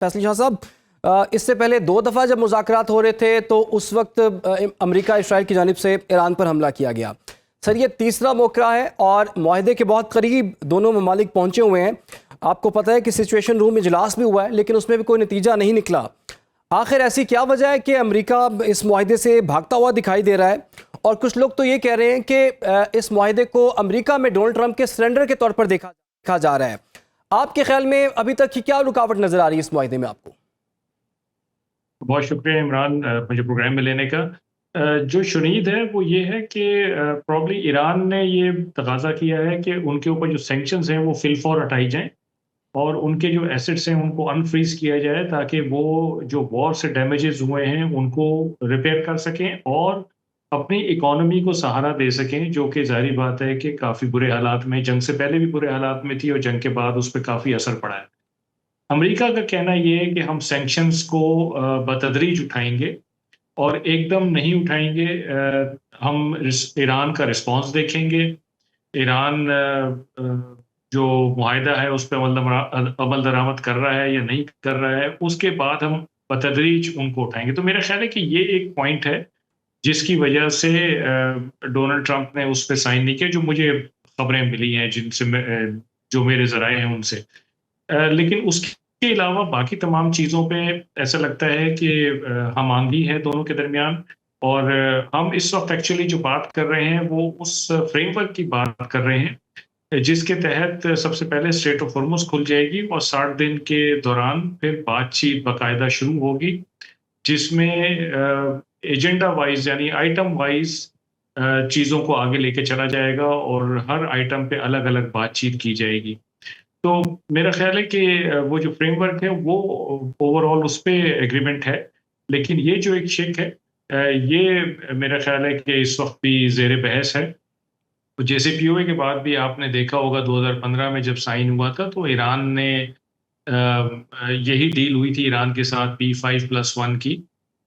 फैसल शाह साहब, इससे पहले 2 दफ़ा जब मुज़ाकरात हो रहे थे तो उस वक्त अमेरिका इसराइल की जानिब से ईरान पर हमला किया गया। सर, ये तीसरा मौक़ा है और माहदे के बहुत करीब दोनों ममालिक पहुँचे हुए हैं। आपको पता है कि सिचुएशन रूम इजलास भी हुआ है, लेकिन उसमें भी कोई नतीजा नहीं निकला। आखिर ऐसी क्या वजह है कि अमेरिका इस माहदे से भागता हुआ दिखाई दे रहा है? और कुछ लोग तो ये कह रहे हैं कि इस माहदे को अमेरिका में डोनाल्ड ट्रंप के सरेंडर के तौर पर देखा जा रहा है। आपके ख्याल में अभी तक की क्या रुकावट नजर आ रही है इस माहदे में आपको? बहुत शुक्रिया इमरान, मुझे प्रोग्राम में लेने का। जो शुनीद है वो ये है कि प्रॉब्ली ईरान ने ये तकाजा किया है कि उनके ऊपर जो सैंक्शंस हैं वो फिलफौर हटाई जाएं और उनके जो एसेट्स हैं उनको अनफ्रीज किया जाए ताकि वो जो वॉर से डैमेजेस हुए हैं उनको रिपेयर कर सकें और अपनी इकोनॉमी को सहारा दे सकें, जो कि जाहिर बात है कि काफ़ी बुरे हालात में, जंग से पहले भी बुरे हालात में थी और जंग के बाद उस पर काफ़ी असर पड़ा है। अमेरिका का कहना ये है कि हम सैंक्शंस को बतदरीज उठाएंगे और एकदम नहीं उठाएंगे। हम ईरान का रिस्पांस देखेंगे। ईरान जो मुआहिदा है उस पर अमल दरामद कर रहा है या नहीं कर रहा है, उसके बाद हम बतदरीज उनको उठाएंगे। तो मेरा ख्याल है कि ये एक पॉइंट है जिसकी वजह से डोनाल्ड ट्रंप ने उस पर साइन नहीं किया, जो मुझे खबरें मिली हैं जिनसे जो मेरे जराए हैं उनसे। लेकिन उसके अलावा बाकी तमाम चीज़ों पे ऐसा लगता है कि हम आंधी है दोनों के दरमियान। और हम इस वक्त एक्चुअली जो बात कर रहे हैं वो उस फ्रेमवर्क की बात कर रहे हैं जिसके तहत सबसे पहले स्ट्रेट ऑफ हॉर्मुज खुल जाएगी और 60 दिन के दौरान फिर बातचीत बाकायदा शुरू होगी, जिसमें एजेंडा वाइज यानी आइटम वाइज चीज़ों को आगे लेके चला जाएगा और हर आइटम पे अलग अलग बातचीत की जाएगी। तो मेरा ख्याल है कि वो जो फ्रेमवर्क है वो ओवरऑल उस पे एग्रीमेंट है, लेकिन ये जो एक शेक है ये मेरा ख्याल है कि इस वक्त भी ज़ेर बहस है। तो JCPOA के बाद भी आपने देखा होगा 2015 में जब साइन हुआ था तो ईरान ने यही डील हुई थी ईरान के साथ P5+1 की,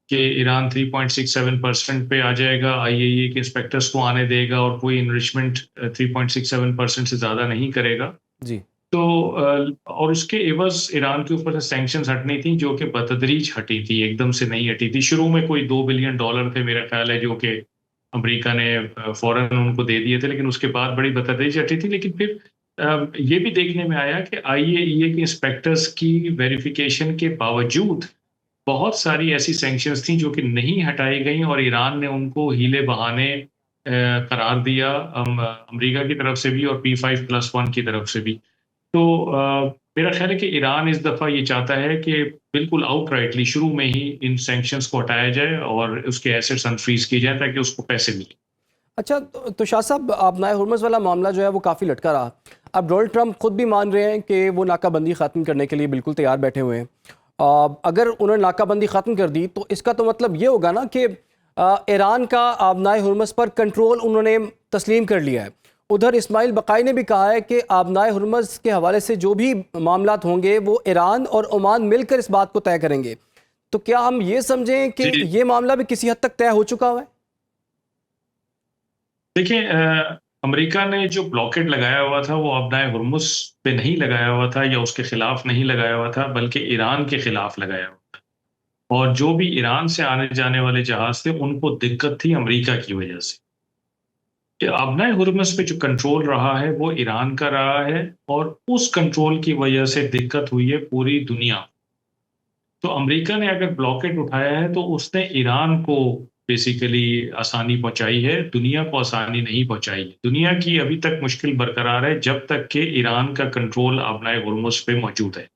कि ईरान 3.67% पे आ जाएगा, IAEA के इंस्पेक्टर्स को आने देगा और कोई इनरिचमेंट 3.67% से ज़्यादा नहीं करेगा। जी। तो और उसके एवज़ ईरान के ऊपर से सैंक्शंस हटनी थी, जो कि बतदरीज हटी थी, एकदम से नहीं हटी थी। शुरू में कोई $2 बिलियन थे मेरा ख़्याल है, जो कि अमेरिका ने फ़ौरन उनको दे दिए थे, लेकिन उसके बाद बड़ी बतदरीज हटी थी। लेकिन फिर ये भी देखने में आया कि IAEA के इंस्पेक्टर्स की वेरिफ़िकेशन के बावजूद बहुत सारी ऐसी सैंक्शंस थी जो कि नहीं हटाई गईं और ईरान ने उनको हीले-बहाने करार दिया, अमेरिका की तरफ से भी और P5+1 की तरफ से भी। तो मेरा ख़्याल है कि ईरान इस दफ़ा ये चाहता है कि बिल्कुल आउटराइटली शुरू में ही इन सैंक्शंस को हटाया जाए और उसके एसेट्स अनफ्रीज़ किए जाएँ ताकि उसको पैसे मिलें। अच्छा, तो शाह साहब, आबनाए हुर्मुज़ वाला मामला जो है वो काफ़ी लटका रहा। अब डोनाल्ड ट्रंप खुद भी मान रहे हैं कि वो नाकाबंदी ख़त्म करने के लिए बिल्कुल तैयार बैठे हुए हैं। अगर उन्होंने नाकाबंदी ख़त्म कर दी तो इसका तो मतलब ये होगा ना कि ईरान का आबनाए हुर्मुज़ पर कंट्रोल उन्होंने तस्लीम कर लिया है। उधर इस्माइल बक़ाई ने भी कहा है कि आबनाए हुर्मुज़ के हवाले से जो भी मामलात होंगे वो ईरान और ओमान मिलकर इस बात को तय करेंगे। तो क्या हम ये समझें कि जी। ये मामला भी किसी हद तक तय हो चुका हुआ है? देखिए, अमेरिका ने जो ब्लॉकेड लगाया हुआ था वो अपनाए हुर्मुज़ पे नहीं लगाया हुआ था या उसके खिलाफ नहीं लगाया हुआ था, बल्कि ईरान के खिलाफ लगाया हुआ था। और जो भी ईरान से आने जाने वाले जहाज थे उनको दिक्कत थी अमेरिका की वजह से। कि अपनाए हुर्मुज़ पे जो कंट्रोल रहा है वो ईरान का रहा है और उस कंट्रोल की वजह से दिक्कत हुई है पूरी दुनिया। तो अमेरिका ने अगर ब्लॉकेड उठाया है तो उसने ईरान को बेसिकली आसानी पहुंचाई है, दुनिया को आसानी नहीं पहुंचाई है। दुनिया की अभी तक मुश्किल बरकरार है जब तक कि ईरान का कंट्रोल अपनाए हुर्मुज़ पे मौजूद है।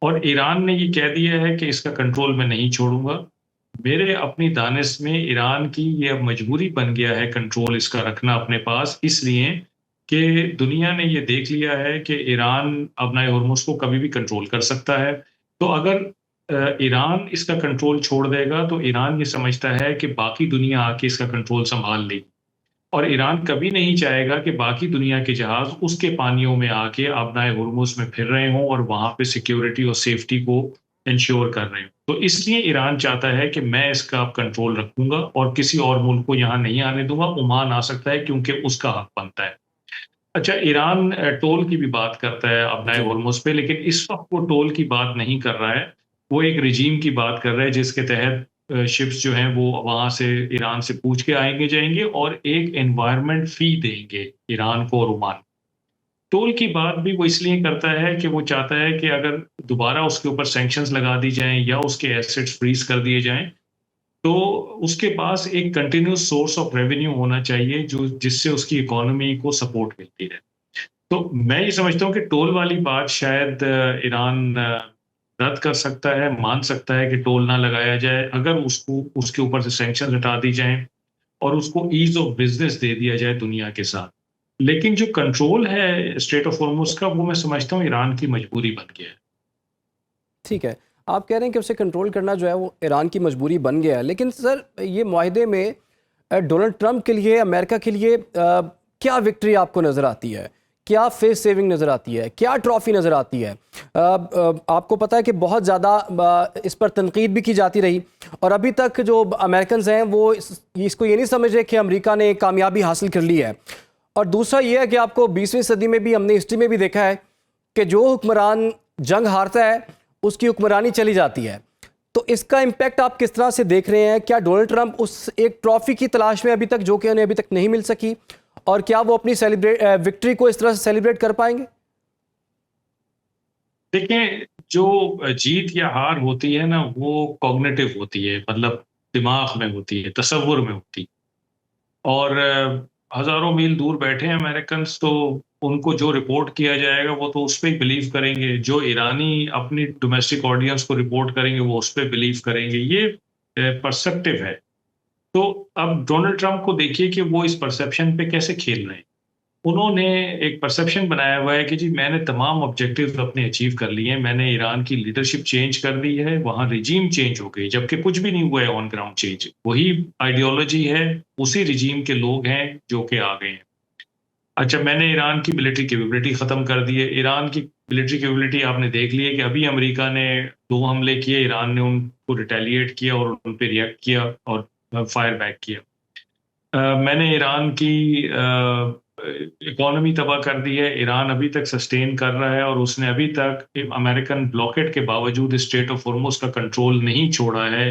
और ईरान ने ये कह दिया है कि इसका कंट्रोल मैं नहीं छोड़ूंगा। मेरे अपनी दानिश में ईरान की ये अब मजबूरी बन गया है कंट्रोल इसका रखना अपने पास, इसलिए कि दुनिया ने ये देख लिया है कि ईरान अपना हुर्मुज़ को कभी भी कंट्रोल कर सकता है। तो अगर ईरान इसका कंट्रोल छोड़ देगा तो ईरान ये समझता है कि बाकी दुनिया आके इसका कंट्रोल संभाल लेगी और ईरान कभी नहीं चाहेगा कि बाकी दुनिया के जहाज उसके पानियों में आके अपनाए हुर्मुज़ में फिर रहे हों और वहाँ पे सिक्योरिटी और सेफ्टी को इंश्योर कर रहे हों। तो इसलिए ईरान चाहता है कि मैं इसका अब कंट्रोल रखूँगा और किसी और मुल्क को यहाँ नहीं आने दूँगा। ओमान आ सकता है क्योंकि उसका हक बनता है। अच्छा, ईरान टोल की भी बात करता है अपनाए जी। हुर्मुज़ पे, लेकिन इस वक़्त वो टोल की बात नहीं कर रहा है। वो एक रिजीम की बात कर रहे हैं जिसके तहत शिप्स जो हैं वो वहाँ से ईरान से पूछ के आएंगे जाएंगे और एक एनवायरनमेंट फ़ी देंगे ईरान को और ओमान को। टोल की बात भी वो इसलिए करता है कि वो चाहता है कि अगर दोबारा उसके ऊपर सैंक्शंस लगा दी जाएँ या उसके एसेट्स फ्रीज़ कर दिए जाएँ, तो उसके पास एक कंटिन्यूअस सोर्स ऑफ रेवेन्यू होना चाहिए जो जिससे उसकी इकोनॉमी को सपोर्ट मिलती रहे। तो मैं ये समझता हूँ कि टोल वाली बात शायद ईरान रद्द कर सकता है, मान सकता है कि टोल ना लगाया जाए, अगर उसको उसके ऊपर से सैंक्शन हटा दी जाएँ और उसको ईज़ ऑफ बिज़नेस दे दिया जाए दुनिया के साथ। लेकिन जो कंट्रोल है स्ट्रेट ऑफ हॉर्मुज़ का, वो मैं समझता हूँ ईरान की मजबूरी बन गया है। ठीक है। आप कह रहे हैं कि उसे कंट्रोल करना जो है वो ईरान की मजबूरी बन गया है। लेकिन सर ये मुआहदे में डोनाल्ड ट्रंप के लिए, अमेरिका के लिए क्या विक्ट्री आपको नज़र आती है? क्या फेस सेविंग नज़र आती है? क्या ट्रॉफ़ी नज़र आती है? आपको पता है कि बहुत ज़्यादा इस पर तनकीद भी की जाती रही और अभी तक जो अमेरिकन्स हैं वो इसको ये नहीं समझ रहे कि अमेरिका ने कामयाबी हासिल कर ली है। और दूसरा ये है कि आपको 20वीं सदी में भी, हमने हिस्ट्री में भी देखा है कि जो हुक्मरान जंग हारता है उसकी हुक्मरानी चली जाती है। तो इसका इम्पैक्ट आप किस तरह से देख रहे हैं? क्या डोनाल्ड ट्रंप उस एक ट्रॉफी की तलाश में अभी तक, जो कि उन्हें अभी तक नहीं मिल सकी, और क्या वो अपनी विक्ट्री को इस तरह से सेलिब्रेट कर पाएंगे? देखें, जो जीत या हार होती है ना, वो कॉग्निटिव होती है, मतलब दिमाग में होती है, तसव्वुर में होती है। और हज़ारों मील दूर बैठे हैं अमेरिकन्स, तो उनको जो रिपोर्ट किया जाएगा वो तो उस पे ही बिलीव करेंगे। जो ईरानी अपनी डोमेस्टिक ऑडियंस को रिपोर्ट करेंगे वो उस पे बिलीव करेंगे। ये परसेप्टिव है। तो अब डोनाल्ड ट्रंप को देखिए कि वो इस परसेप्शन पे कैसे खेल रहे हैं। उन्होंने एक परसेप्शन बनाया हुआ है कि जी मैंने तमाम ऑब्जेक्टिव्स अपने अचीव कर लिए हैं, मैंने ईरान की लीडरशिप चेंज कर दी है, वहाँ रिजीम चेंज हो गई, जबकि कुछ भी नहीं हुआ है ऑन ग्राउंड चेंज। वही आइडियोलॉजी है, उसी रिजीम के लोग हैं जो कि आ गए हैं। अच्छा, मैंने ईरान की मिलिट्री कैपेबिलिटी ख़त्म कर दी है। ईरान की मिलिट्री कैपेबिलिटी आपने देख ली है कि अभी अमेरिका ने 2 हमले किए, ईरान ने उनको रिटेलिएट किया और उन पे रिएक्ट किया और फायर बैक किया। मैंने ईरान की इकोनॉमी तबाह कर दी है। ईरान अभी तक सस्टेन कर रहा है और उसने अभी तक अमेरिकन ब्लॉकेड के बावजूद स्ट्रेट ऑफ हॉर्मुज़ का कंट्रोल नहीं छोड़ा है।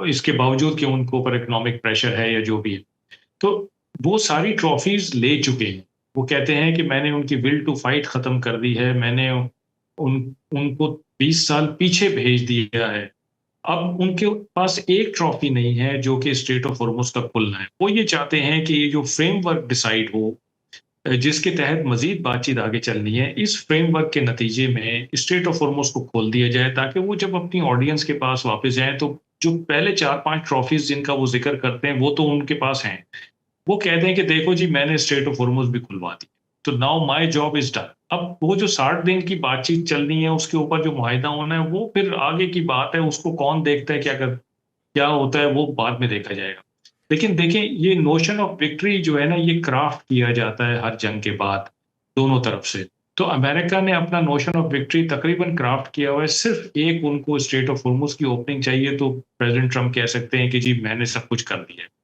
इसके बावजूद कि उनके ऊपर इकोनॉमिक प्रेशर है या जो भी है। तो वो सारी ट्रॉफीज़ ले चुके हैं। वो कहते हैं कि मैंने उनकी विल टू फाइट ख़त्म कर दी है, मैंने उनको 20 साल पीछे भेज दिया है। अब उनके पास एक ट्रॉफी नहीं है जो कि स्ट्रेट ऑफ हॉर्मुज़ का खुलना है। वो ये चाहते हैं कि ये जो फ्रेमवर्क डिसाइड हो, जिसके तहत मज़ीद बातचीत आगे चलनी है, इस फ्रेमवर्क के नतीजे में स्ट्रेट ऑफ हॉर्मुज़ को खोल दिया जाए, ताकि वो जब अपनी ऑडियंस के पास वापस जाएँ तो जो पहले 4-5 ट्रॉफीज़ जिनका वो ज़िक्र करते हैं वो तो उनके पास हैं। वो कहते हैं कि देखो जी मैंने स्ट्रेट ऑफ हॉर्मुज़ भी खुलवा दी। तो now my job is done. अब वो जो 60 दिन की बातचीत चलनी है, उसके ऊपर जो मुआहिदा होना है, वो फिर आगे की बात है। उसको कौन देखता है, क्या होता है, वो बाद में देखा जाएगा। लेकिन देखें, ये नोशन ऑफ विक्ट्री जो है ना, ये क्राफ्ट किया जाता है हर जंग के बाद, दोनों तरफ से। तो अमेरिका ने अपना नोशन ऑफ विक्ट्री तकरीबन क्राफ्ट किया हुआ है। सिर्फ़ एक उनको स्ट्रेट ऑफ हॉर्मुज़ की ओपनिंग चाहिए, तो प्रेज़िडेंट ट्रंप कह सकते हैं कि जी मैंने सब कुछ कर दिया है।